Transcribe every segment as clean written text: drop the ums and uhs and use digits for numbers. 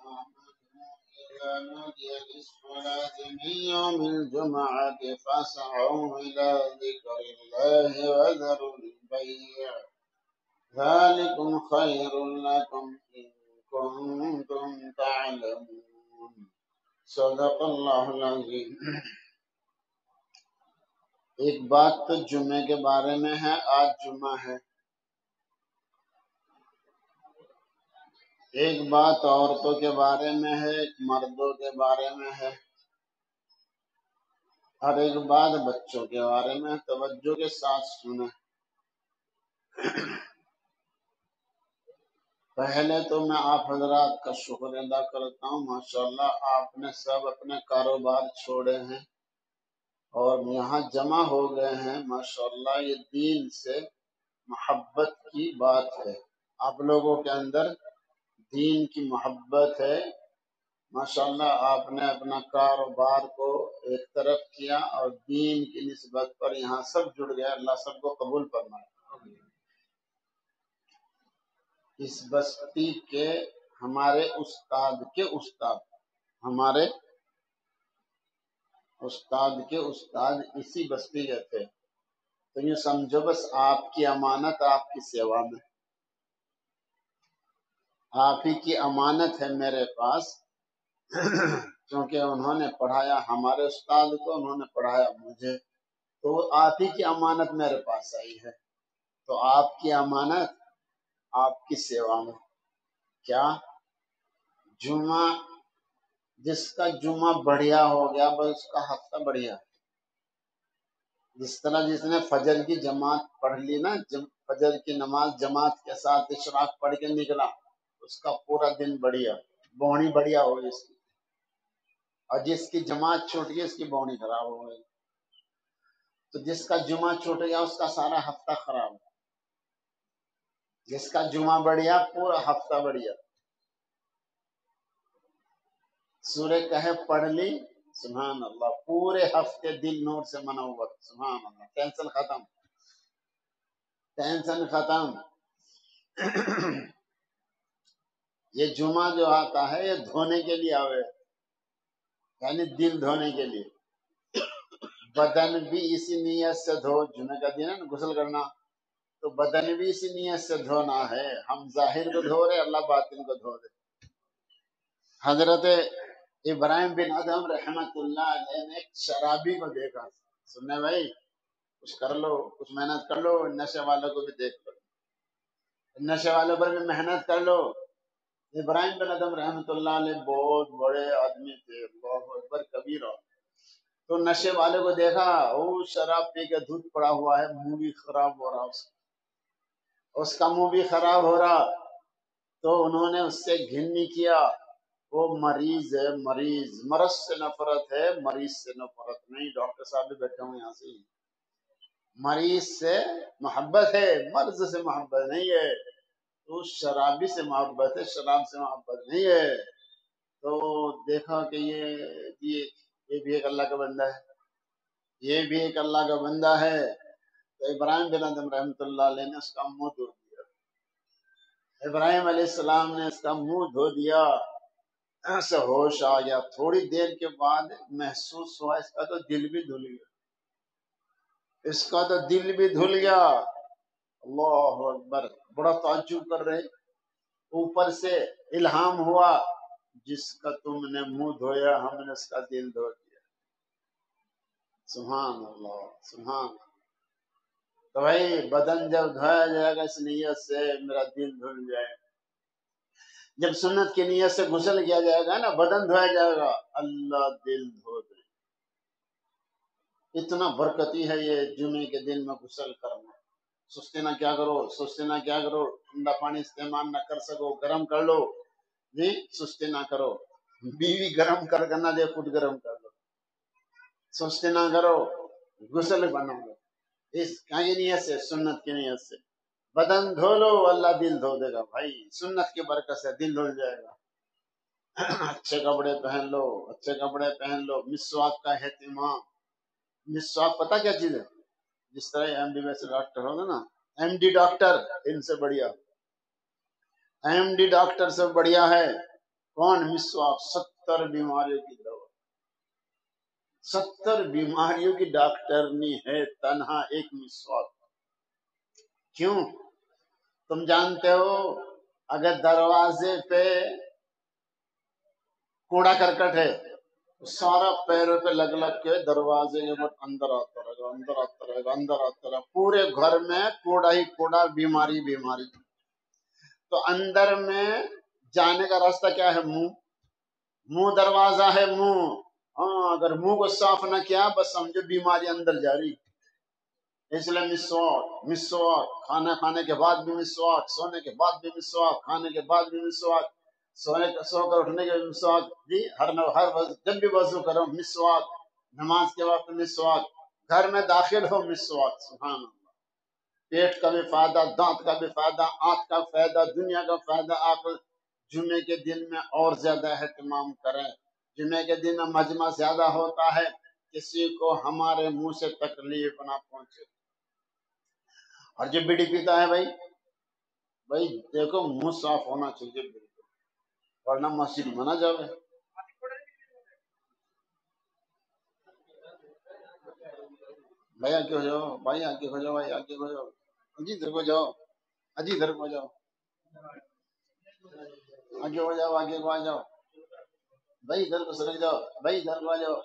إذا نودي للصلاة من يوم الجمعة فاسعوا إلى ذكر الله وذروا البيع ذلكم خير لكم إن كنتم تعلمون صدق اللہ العظیم۔ ایک بات تو جمعے کے بارے میں ہے، آج جمعہ ہے۔ ایک بات عورتوں کے بارے میں ہے، ایک مردوں کے بارے میں ہے، اور ایک بات بچوں کے بارے میں۔ توجہ کے ساتھ سنیں۔ پہلے تو میں آپ حضرات کا شکر ادا کرتا ہوں، ماشاءاللہ آپ نے سب اپنے کاروبار چھوڑے ہیں اور یہاں جمع ہو گئے ہیں۔ ماشاءاللہ یہ دین سے محبت کی بات ہے، آپ لوگوں کے اندر دین کی محبت ہے۔ ماشاءاللہ آپ نے اپنا کاروبار کو ایک طرف کیا اور دین کی نسبت پر یہاں سب جڑ گئے۔ اللہ سب کو قبول فرمائے۔ اس بستی کے ہمارے استاد کے استاد، ہمارے استاد کے استاد اسی بستی کے تھے، تو یہ سمجھو بس آپ کی امانت آپ کی سیوا میں، آپ ہی کی امانت ہے میرے پاس، کیونکہ انہوں نے پڑھایا ہمارے استاد کو، انہوں نے پڑھایا مجھے، تو آپ ہی کی امانت میرے پاس آئی ہے، تو آپ کی امانت آپ کی سیوا میں۔ کیا جمعہ، جس کا جمعہ بڑھیا ہو گیا بس اس کا ہفتہ بڑھیا۔ جس طرح جس نے فجر کی جماعت پڑھ لی نا، فجر کی نماز جماعت کے ساتھ اشراق پڑھ کے نکلا، اس کا پورا دن بڑھیا، بونی بڑھیا ہو گئی اس کی۔ اور جس کی جماعت چھوٹ گئی اس کی بونی خراب ہو گئی، تو جس کا جمعہ چھوٹ گیا اس کا سارا ہفتہ خراب، جس کا جمعہ بڑھیا پورا ہفتہ بڑھیا۔ سورہ کہف پڑھ لی، سبحان اللہ، پورے ہفتے دل نور سے منور، سبحان اللہ، ٹینشن ختم، ٹینشن ختم۔ یہ جمعہ جو آتا ہے یہ دھونے کے لیے آوے، یعنی دل دھونے کے لیے، بدن بھی اسی نیت سے دھو۔ جمعہ کا دن ہے نا غسل کرنا، تو بدن بھی اسی نیت سے دھونا ہے۔ ہم ظاہر کو دھو رہے، اللہ باطن کو دھو رہے۔ حضرت ابراہیم بن ادم رحمت اللہ علیہ نے ایک شرابی کو دیکھا، سننے بھائی کچھ کر لو، کچھ محنت کر لو، نشے والوں کو بھی دیکھ لو، نشے والوں پر بھی محنت کر لو۔ ابراہیم بن ادم رحمت اللہ علیہ بہت بڑے آدمی تھے، اللہ اکبر کبیرہ۔ تو نشے والے کو دیکھا، وہ شراب پی کے دودھ پڑا ہوا ہے، منہ بھی خراب ہو رہا، اس کا منہ بھی خراب ہو رہا، تو انہوں نے اس سے گھن کیا، وہ مریض ہے، مریض، مرض سے نفرت ہے، مریض سے نفرت نہیں۔ ڈاکٹر صاحب بھی بیٹھے ہوئے یہاں سے، مریض سے محبت ہے، مرض سے محبت نہیں ہے۔ تو شرابی سے محبت ہے، شراب سے محبت نہیں ہے۔ تو دیکھا کہ یہ بھی ایک اللہ کا بندہ ہے، یہ بھی ایک اللہ کا بندہ ہے۔ تو ابراہیم بن ادم رحمۃ اللہ علیہ نے اس کا منہ دھو دیا، ابراہیم علیہ السلام نے اس کا منہ دھو دیا، ایسے ہوش آ گیا۔ تھوڑی دیر کے بعد محسوس ہوا اس کا تو دل بھی دھل گیا، اس کا تو دل بھی دھل گیا۔ اللہ اکبر، بڑا تعجب کر رہے، اوپر سے الہام ہوا، جس کا تم نے منہ دھویا ہم نے اس کا دل دھو دیا۔ سبحان اللہ، سبحان اللہ۔ تو بھائی بدن جب دھویا جائے گا اس نیت سے میرا دل دھل جائے، جب سنت کی نیت سے غسل کیا جائے گا نا، بدن دھویا جائے گا، اللہ دل دھو دے۔ اتنا برکتی ہے یہ جمعے کے دن میں غسل کرنا۔ سستی نہ کیا کرو، سستی نہ کیا کرو، ٹھنڈا پانی استعمال نہ کر سکو گرم کر لو جی، سستی نہ کرو، بیوی گرم کر نہ دے خود گرم کر لو، سستی نہ کرو، غسل بنا لو اس کی نیت سے، سنت کی نیت سے۔ بدن دھو لو، اللہ دل دھو دے گا بھائی، سنت کی برکت سے دل دھل جائے گا۔ اچھے کپڑے پہن لو، اچھے کپڑے پہن لو، مسواک کا اہتمام۔ مسواک پتہ کیا چیز ہے؟ جس طرح ایم ڈی ویسے ڈاکٹر ہوگا نا، ایم ڈی ڈاکٹر ان سے بڑھیا، ایم ڈی ڈاکٹر سے بڑھیا ہے۔ کون؟ مسواک 70 بیماریوں کی دوا، 70 بیماریوں کی ڈاکٹرنی ہے تنہا ایک مسواک۔ کیوں؟ تم جانتے ہو اگر دروازے پہ کوڑا کرکٹ ہے سارا پیروں پہ لگ لگ کے دروازے کے بعد اندر آتا رہے گا، اندر آتا رہے گا، اندر آتا رہے گا، پورے گھر میں کوڑا ہی کوڑا، بیماری بیماری۔ تو اندر میں جانے کا راستہ کیا ہے؟ منہ، منہ دروازہ ہے، منہ۔ ہاں اگر منہ کو صاف نہ کیا بس سمجھو بیماری اندر جاری۔ اس لیے مسواک، مسواک، کھانا کھانے کے بعد بھی مسواک، سونے کے بعد بھی مسواک، کھانے کے بعد بھی مسواک، سو کر اٹھنے کے مسواک، جی ہر جب بھی وضو کرو مسواک، نماز کے وقت مسواک، گھر میں داخل ہو مسواک۔ سبحان اللہ۔ پیٹ کا بھی فائدہ، دانت کا بھی فائدہ، آنکھ کا فائدہ، دنیا کا فائدہ۔ آپ جمعے کے دن میں اور زیادہ اہتمام کریں۔ جمعے کے دن میں مجمع زیادہ ہوتا ہے، کسی کو ہمارے منہ سے تکلیف نہ پہنچے۔ اور جو بیڑی پیتا ہے بھائی دیکھو منہ صاف ہونا چاہیے، ورنہ مسجد میں نہ جاوے۔ بھائی آگے ہو جاؤ، بھائی آگے ہو جاؤ، بھائی آگے ہو جاؤ، اجی ادھر کو جاؤ، اجی ادھر کو جاؤ، آگے ہو جاؤ، آگے کو آ جاؤ، بھائی ادھر کو سرک جاؤ، بھائی ادھر کو آ جاؤ۔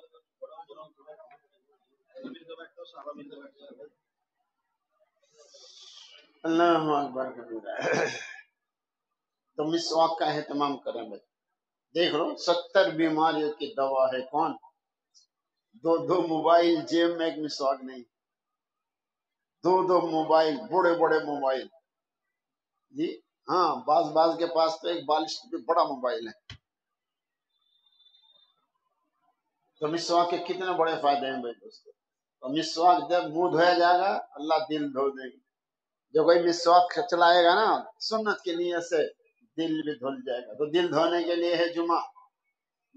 اللہ اکبر کبیرہ۔ تو مسواک کا اہتمام کریں بھائی۔ دیکھ لو 70 بیماریوں کی دوا ہے کون؟ دو موبائل جیب میں، ایک مسواک نہیں۔ دو موبائل، بڑے بڑے موبائل، جی ہاں، بعض کے پاس تو ایک بالش بھی بڑا موبائل ہے۔ تو مسواک کے کتنے بڑے فائدے ہیں بھائی دوستو۔ تو مسواک جب منہ دھویا جائے گا اللہ دل دھو دے گی۔ جو کوئی مسواک چلائے گا نا سنت کی نیت سے دل بھی دھل جائے گا۔ تو دل دھونے کے لیے ہے جمعہ،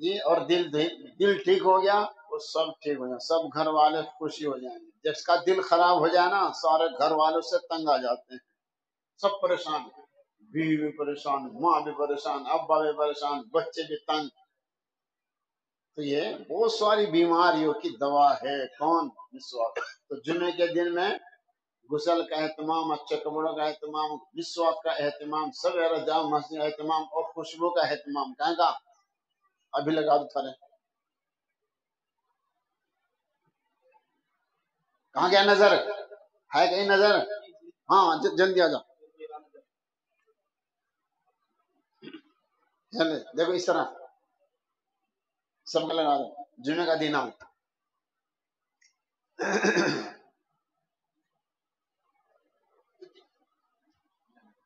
جی، اور دل ٹھیک ہو گیا وہ سب ٹھیک ہو جائے، سب گھر والے خوشی ہو جائیں گے۔ جس کا دل خراب ہو جائے نا سارے گھر والوں سے تنگ آ جاتے ہیں، سب پریشان، بیوی بھی پریشان، ماں بھی پریشان، ابا بھی پریشان، بچے بھی تنگ۔ تو یہ بہت ساری بیماریوں کی دوا ہے کون؟ مسواک۔ تو جمعے کے دن میں غسل کا اہتمام، اچھے کپڑوں کا اہتمام، مسواک کا اہتمام، سویرے جاؤ مسجد کا اہتمام، اور خوشبو کا اہتمام۔ کہاں کا؟ ابھی لگا دو تھارے، کہاں گیا نظر ہے؟ کہیں نظر؟ ہاں جلدی آ جاؤ، دیکھو اس طرح سب کا لگا دو، جمعے کا دن آؤ۔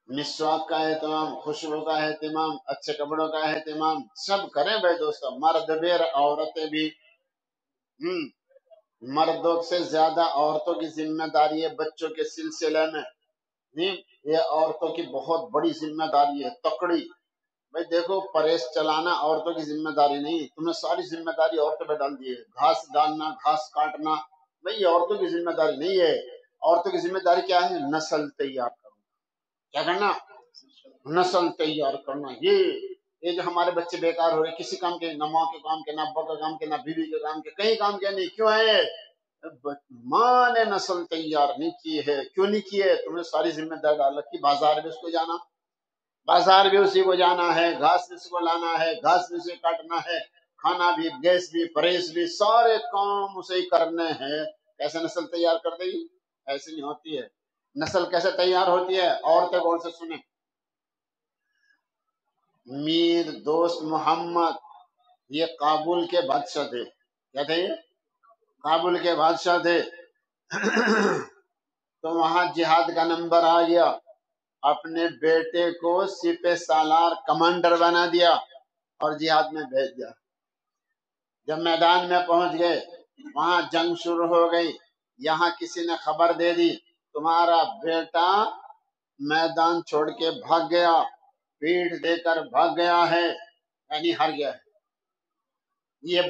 مسواک کا اہتمام، خوشبو کا اہتمام، اچھے کپڑوں کا اہتمام سب کریں بھائی دوستو، مرد بھی عورتیں بھی۔ مردوں سے زیادہ عورتوں کی ذمہ داری ہے بچوں کے سلسلے میں، یہ عورتوں کی بہت بڑی ذمہ داری ہے، تکڑی۔ بھائی دیکھو پریس چلانا عورتوں کی ذمہ داری نہیں، تم نے ساری ذمہ داری عورتوں پہ ڈال دی ہے۔ گھاس ڈالنا، گھاس کاٹنا، بھائی یہ عورتوں کی ذمہ داری نہیں ہے۔ عورتوں کی ذمہ داری کیا ہے؟ نسل تیار کرنا۔ کیا کرنا؟ نسل تیار کرنا۔ یہ جو ہمارے بچے بیکار ہو رہے کسی کام کے، نہ ماں کے کام کے، نہ ابا کے کام کے، نہ بیوی کے کام کے، کہیں کام کے نہیں، کیوں ہے؟ ماں نے نسل تیار نہیں کی ہے۔ کیوں نہیں کی ہے؟ تم نے ساری ذمہ داری ڈال رکھی، بازار بھی اس کو جانا، بازار بھی اسی کو جانا ہے، گھاس بھی اس کو لانا ہے، گھاس بھی اسے کاٹنا ہے، کھانا بھی، گیس بھی، پریس بھی، سارے کام اسے کرنے ہیں۔ کیسے نسل تیار کر دے گی؟ ایسے نہیں ہوتی ہے۔ نسل کیسے تیار ہوتی ہے؟ عورتیں غور سے سنیں۔ میر دوست محمد یہ کابل کے بادشاہ تھے۔ کیا تھے یہ؟ کابل کے بادشاہ تھے۔ تو وہاں جہاد کا نمبر آ گیا، اپنے بیٹے کو سپہ سالار کمانڈر بنا دیا اور جہاد میں بھیج دیا۔ جب میدان میں پہنچ گئے وہاں جنگ شروع ہو گئی، یہاں کسی نے خبر دے دی تمہارا بیٹا میدان چھوڑ کے بھاگ گیا، پیٹھ دے کر بھاگ گیا ہے، یعنی ہار گیا ہے۔ یہ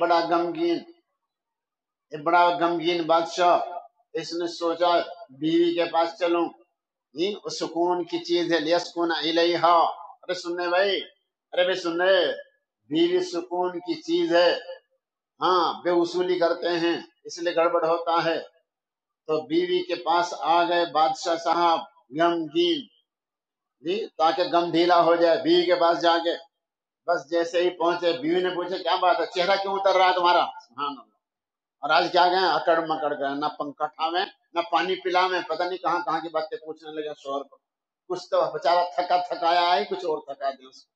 بڑا غمگین بادشاہ، اس نے سوچا بیوی کے پاس چلوں، سکون کی چیز ہے، لیسکون الیہا۔ ارے سننے بھائی، ارے بھائی سننے، بیوی سکون کی چیز ہے، ہاں بے وصولی کرتے ہیں اس لیے گڑبڑ ہوتا ہے۔ تو بیوی کے پاس آ گئے بادشاہ صاحب غمگین، جی تاکہ غم ڈھیلا ہو جائے، بیوی کے پاس جا کے بس جیسے ہی پہنچے بیوی نے پوچھا کیا بات ہے، چہرہ کیوں اتر رہا ہے تمہارا؟ سبحان اللہ۔ اور آج کیا گئے اکڑ مکڑ گئے، نہ پنکھا ٹھاویں نہ پانی پلاویں، پتہ نہیں کہاں کہاں کی باتیں پوچھنے لگے شوہر کو۔ کچھ تو بیچارہ تھکا تھکایا ہے، کچھ اور تھکا دے اس کو۔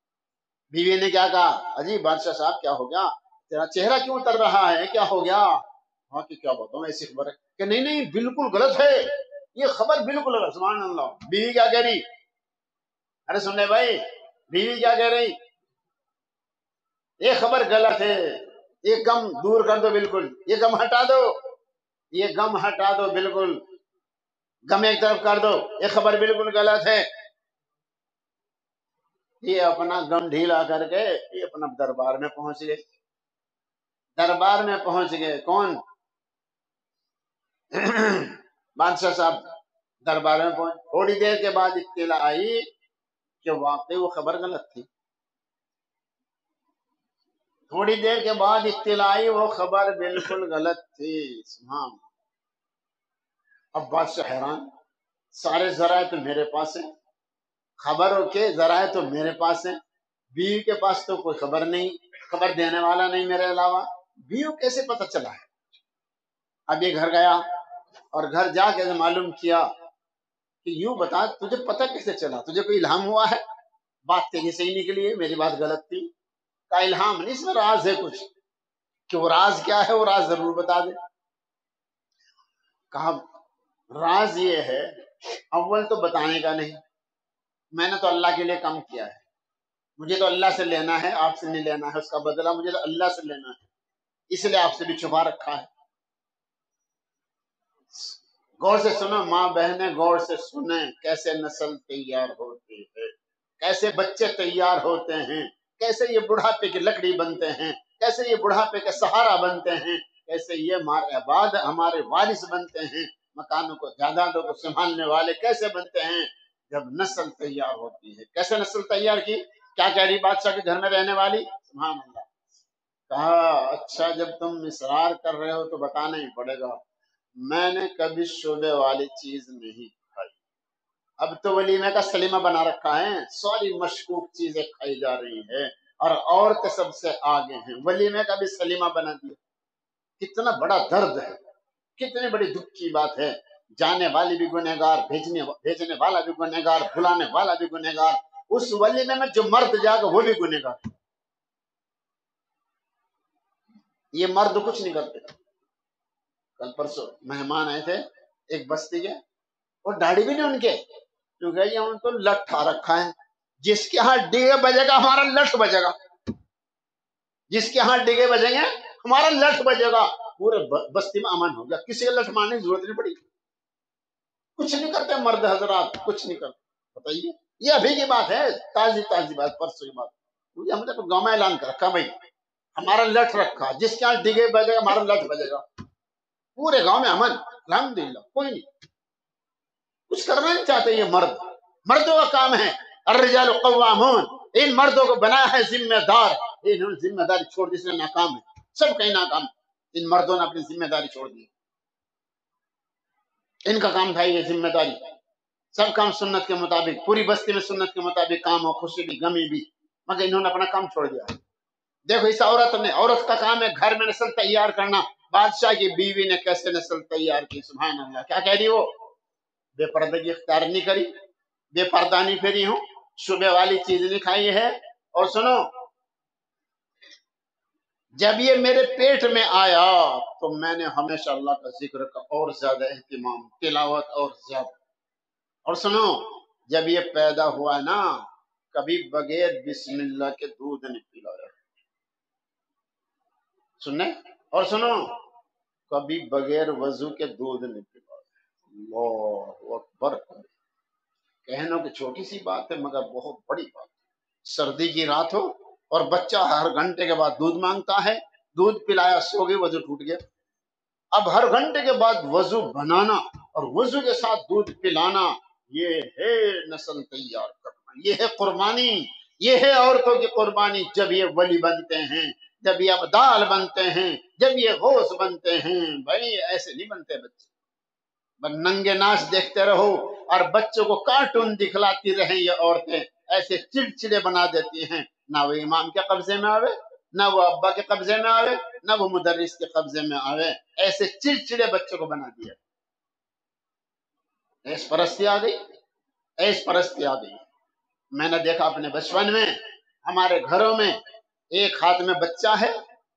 بیوی نے کیا کہا، اجی بادشاہ صاحب کیا ہو گیا، تیرا چہرہ کیوں اتر رہا ہے، کیا ہو گیا؟ ہاں کہ کیا بتاؤں ایسی خبر ہے کہ نہیں نہیں بالکل غلط ہے، یہ خبر بالکل غلط۔ سبحان اللہ۔ بیوی کیا کہہ رہی، ارے سن لے بھائی، بیوی کیا کہہ رہی، یہ خبر غلط ہے، یہ غم دور کر دو، بالکل یہ غم ہٹا دو، یہ غم ہٹا دو، بالکل غم ایک طرف کر دو، یہ خبر بالکل غلط ہے۔ یہ اپنا غم ڈھیلا کر کے یہ اپنا دربار میں پہنچ گئے، دربار میں پہنچ گئے کون؟ بادشاہ صاحب دربار میں پہنچ، تھوڑی دیر کے بعد اطلاع آئی کہ واقعی وہ خبر غلط تھی، تھوڑی دیر کے بعد اطلاع آئی وہ خبر بالکل غلط تھی۔ سبحان۔ اب بادشاہ حیران، سارے ذرائع تو میرے پاس ہیں، خبروں کے ذرائع تو میرے پاس ہیں، بیوی کے پاس تو کوئی خبر نہیں، خبر دینے والا نہیں میرے علاوہ، بیوی کیسے پتہ چلا ہے؟ اب یہ گھر گیا اور گھر جا کے معلوم کیا کہ یوں بتا تجھے پتہ کیسے چلا، تجھے کوئی الہام ہوا ہے؟ بات تیری صحیح نکلی ہے، میری بات غلط تھی؟ کا الہام نہیں، اس میں راز ہے کچھ، کہ وہ راز کیا ہے، وہ راز ضرور بتا دے۔ کہا راز یہ ہے، اول تو بتانے کا نہیں، میں نے تو اللہ کے لیے کام کیا ہے، مجھے تو اللہ سے لینا ہے، آپ سے نہیں لینا ہے، اس کا بدلہ مجھے تو اللہ سے لینا ہے، اس لیے آپ سے بھی چھپا رکھا ہے۔ غور سے سنو ماں بہنیں، غور سے سنیں کیسے نسل تیار ہوتی ہے، کیسے بچے تیار ہوتے ہیں، کیسے یہ بڑھاپے کی لکڑی بنتے ہیں، کیسے یہ بڑھاپے کا سہارا بنتے ہیں، کیسے یہ ہمارے بعد ہمارے وارث بنتے ہیں، مکانوں کو جائیدادوں کو سنبھالنے والے کیسے بنتے ہیں جب نسل تیار ہوتی ہے۔ کیسے نسل تیار کی؟ کیا کہہ رہی بادشاہ کے گھر میں رہنے والی؟ سبحان اللہ۔ کہا اچھا جب تم اصرار کر رہے ہو تو بتانا ہی پڑے گا، میں نے کبھی شعبے والی چیز نہیں کھائی، اب تو ولیمے کا سلیمہ بنا رکھا ہے، ساری مشکوک چیزیں کھائی جا رہی ہیں اور عورتیں سب سے آگے ہیں، ولیمے کا بھی سلیمہ بنا دیا۔ کتنا بڑا درد ہے، کتنی بڑی دکھ کی بات ہے، جانے والی بھی گنہگار، بھیجنے والا بھی گنہگار، بلانے والا بھی گنہگار، اس ولیمے میں جو مرد جا گا وہ بھی گنہگار۔ یہ مرد کچھ نہیں کرتے۔ کل پرسوں مہمان آئے تھے ایک بستی کے، اور داڑھی بھی نہیں ان کے، کیونکہ یہ ان کو لٹھ آ رکھا ہے، جس کے ہاں ڈیگے بجے گا ہمارا لٹھ بجے گا، جس کے ہاں ڈیگے بجیں گے ہمارا لٹھ بجے گا، پورے بستی میں امن ہو گیا، کسی کا لٹھ مارنے کی ضرورت نہیں پڑی۔ کچھ نہیں کرتے مرد حضرات، کچھ نہیں کرتے۔ بتائیے، یہ ابھی کی بات ہے، تازی تازی بات، پرسوں کی بات۔ ہم نے گاؤں میں اعلان کر رکھا بھائی ہمارا لٹھ رکھا، جس کے یہاں ڈگے بجے گا ہمارا لٹھ بجے گا، پورے گاؤں میں امن، الحمدللہ۔ کوئی نہیں کچھ کرنا نہیں چاہتے، یہ مردوں کا کام ہے، الرجال قوامون، ان مردوں کو بنایا ہے ذمہ دار، انہوں نے ذمہ داری چھوڑ دی، اس نے ناکام ہے، سب کہیں ناکام، ان مردوں نے اپنی ذمہ داری چھوڑ دی، ان کا کام تھا یہ ذمہ داری، سب کام سنت کے مطابق، پوری بستی میں سنت کے مطابق کام ہو، خوشی بھی غمی بھی، مگر انہوں نے اپنا کام چھوڑ دیا۔ دیکھو اس عورت کا کام ہے گھر میں نسل تیار کرنا، بادشاہ کی بیوی نے کیسے نسل تیار کی، سبحان اللہ۔ کیا کہہ رہی وہ؟ بے پردگی اختیار نہیں کری، بے پردہ نہیں پھری ہوں، شبے والی چیز نہیں کھائی ہے، اور سنو جب یہ میرے پیٹ میں آیا تو میں نے ہمیشہ اللہ کا ذکر کا اور زیادہ اہتمام، تلاوت اور زیادہ، اور سنو جب یہ پیدا ہوا نا کبھی بغیر بسم اللہ کے دودھ نہیں پلایا، سننے اور سنو کبھی بغیر وضو کے دودھ نہیں پلایا۔ اللہ اکبر، کہنوں کی چھوٹی سی بات ہے مگر بہت بڑی بات ہے۔ سردی کی رات ہو اور بچہ ہر گھنٹے کے بعد دودھ مانگتا ہے، دودھ پلایا، سو گئی، وضو ٹوٹ گیا، اب ہر گھنٹے کے بعد وضو بنانا اور وضو کے ساتھ دودھ پلانا، یہ ہے نسل تیار کرنا، یہ ہے قربانی، یہ ہے عورتوں کی قربانی جب یہ ولی بنتے ہیں، جب یہ ابدال بنتے ہیں، جب یہ غوث بنتے ہیں۔ بھائی ایسے نہیں بنتے بچے، بس ننگے ناچ دیکھتے رہو اور بچوں کو کارٹون دکھلاتی رہیں یہ عورتیں، ایسے چڑچڑے بنا دیتی ہیں، نہ وہ امام کے قبضے میں آوے، نہ وہ ابا کے قبضے میں آوے، نہ وہ مدرس کے قبضے میں آوے، ایسے چڑچڑے بچوں کو بنا دیا۔ ایس پرستی آ گئی، ایس پرستی آ گئی۔ میں نے دیکھا اپنے بچپن میں ہمارے گھروں میں ایک ہاتھ میں بچہ ہے،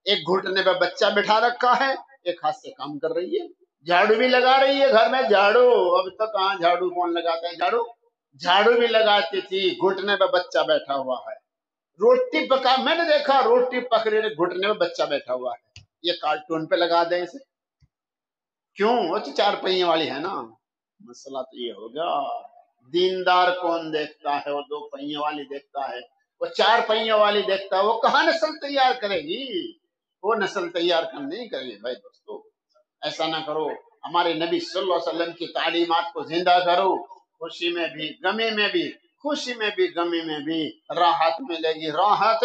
ایک گھٹنے پہ بچہ بٹھا رکھا ہے، ایک ہاتھ سے کام کر رہی ہے، جھاڑو بھی لگا رہی ہے گھر میں، جھاڑو اب تک کہاں جھاڑو کون لگاتا ہے، جھاڑو جھاڑو بھی لگاتی تھی، گھٹنے پہ بچہ بیٹھا ہوا ہے، روٹی پکا، میں نے دیکھا روٹی پک رہی ہے، گھٹنے پہ بچہ بیٹھا ہوا ہے، یہ کارٹون پہ لگا دیں اسے، کیوں؟ وہ تو 4 پہیے والی ہے نا۔ مسئلہ تو یہ ہوگا، دیندار کون دیکھتا ہے؟ وہ 2 پہیے والی دیکھتا ہے، وہ 4 پہیے والی دیکھتا ہے، وہ کہاں نسل تیار کرے گی؟ وہ نسل تیار کر نہیں کرے گی۔ بھائی دوستو ایسا نہ کرو، ہمارے نبی صلی اللہ علیہ وسلم کی تعلیمات کو زندہ کرو، خوشی میں بھی غمی میں بھی، خوشی میں بھی غمی میں بھی راحت ملے گی، راحت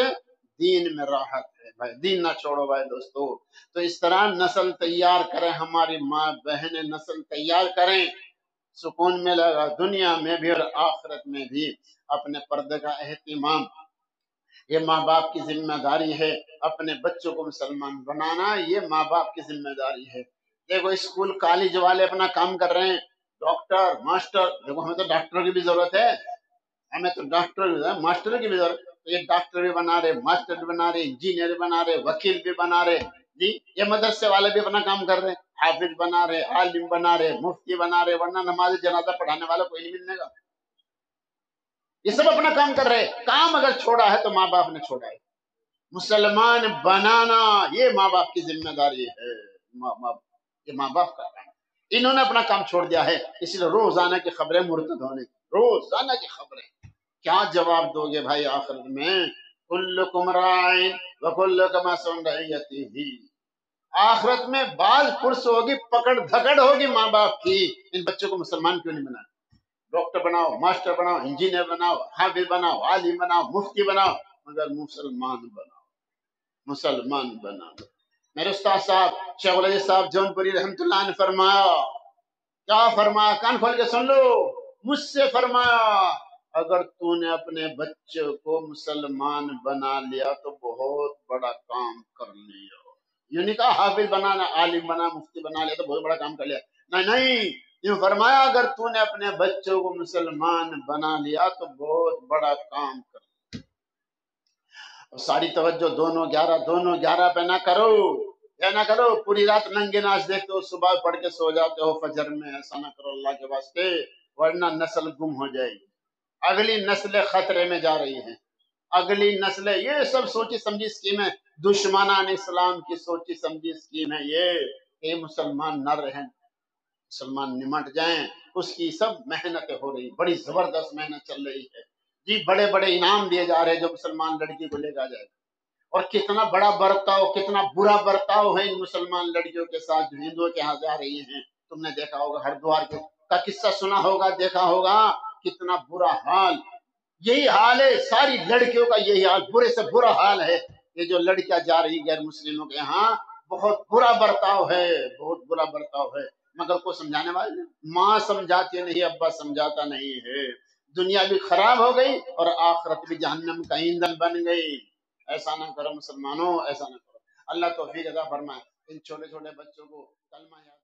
دین میں راحت ہے بھائی، دین نہ چھوڑو بھائی دوستو۔ تو اس طرح نسل تیار کریں، ہماری ماں بہنیں نسل تیار کریں، سکون ملے گا دنیا میں بھی اور آخرت میں بھی۔ اپنے پردے کا اہتمام، یہ ماں باپ کی ذمہ داری ہے، اپنے بچوں کو مسلمان بنانا یہ ماں باپ کی ذمہ داری ہے۔ دیکھو اسکول کالج والے اپنا کام کر رہے ہیں، ڈاکٹر ماسٹر، دیکھو ہمیں تو ڈاکٹر کی بھی ضرورت ہے، ہمیں تو ڈاکٹر کی ضرورت ہے، ماسٹر کی بھی ضرورت ہے، تو یہ ڈاکٹر بھی بنا رہے، ماسٹر بھی بنا رہے، انجینئر بھی بنا رہے، وکیل بھی بنا رہے، جی یہ مدرسے والے بھی اپنا کام کر رہے، حافظ بنا رہے، عالم بنا رہے، مفتی بنا رہے، ورنہ نماز جنازہ پڑھانے والا کوئی نہیں ملنے گا۔ یہ سب اپنا کام کر رہے، کام اگر چھوڑا ہے تو ماں باپ نے چھوڑا ہے، مسلمان بنانا یہ ماں باپ کی ذمہ داری ہے، یہ ماں باپ کا کام، انہوں نے اپنا کام چھوڑ دیا ہے، اس لیے روزانہ کی خبریں مرتد ہونے کی، روزانہ کی خبریں، کیا جواب دو گے بھائی آخرت میں؟ کلکم راعٍ وکلکم مسئول عن رعیتہ، آخرت میں باز پرس ہوگی، پکڑ دھکڑ ہوگی ماں باپ کی، ان بچوں کو مسلمان کیوں نہیں بنا؟ ڈاکٹر بناؤ، ماسٹر بناؤ، انجینئر بناؤ، حافظ بناؤ، عالم بناؤ، مفتی بناؤ، مگر مسلمان بناؤ، مسلمان بناؤ۔ میرے استاد صاحب شیخ العزیز صاحب جون پوری رحمۃ اللہ نے فرمایا، کیا فرمایا؟ کان کھول کے سن لو، مجھ سے فرمایا اگر تو نے اپنے بچے کو مسلمان بنا لیا تو بہت بڑا کام کر لیا۔ یہ نہیں کہا حافظ بنانا، عالم بنا، مفتی بنا لیا تو بہت بڑا کام کر لیا، نہیں، یہ فرمایا اگر تو نے اپنے بچوں کو مسلمان بنا لیا تو بہت بڑا کام کر لیا۔ اور ساری توجہ دونوں گیارہ پہ نہ کرو، یا نہ کرو پوری رات ننگے ناچ دیکھتے ہو، صبح پڑھ کے سو جاتے ہو فجر میں، ایسا نہ کرو اللہ کے واسطے، ورنہ نسل گم ہو جائے گی، اگلی نسلیں خطرے میں جا رہی ہیں، اگلی نسلیں، یہ سب سوچی سمجھی اسکیم ہے، دشمنان اسلام کی سوچی سمجھی اسکیم ہے یہ، کہ مسلمان نہ رہیں، مسلمان نمٹ جائیں، اس کی سب محنتیں ہو رہی، بڑی زبردست محنت چل رہی ہے جی، بڑے بڑے انعام دیے جا رہے ہیں جو مسلمان لڑکی کو لے جائے گا، اور کتنا بڑا برتاؤ، کتنا برا برتاؤ ہے ان مسلمان لڑکیوں کے ساتھ جو ہندوؤں کے ہاں جا رہی ہیں، تم نے دیکھا ہوگا ہردوار کا قصہ سنا ہوگا، دیکھا ہوگا کتنا برا حال، یہی حال ہے ساری لڑکیوں کا، یہی حال، برے سے برا حال ہے، یہ جو لڑکیاں جا رہی غیر مسلموں کے ہاں، بہت برا برتاؤ ہے، بہت برا برتاؤ ہے، مگر کوئی سمجھانے والے نہیں، ماں سمجھاتی نہیں، ابا سمجھاتا نہیں ہے، دنیا بھی خراب ہو گئی اور آخرت بھی جہنم کا ایندھن بن گئی۔ ایسا نہ کرو مسلمانوں، ایسا نہ کرو، اللہ توفیق عطا فرمائے، ان چھوٹے چھوٹے بچوں کو کلمہ یاد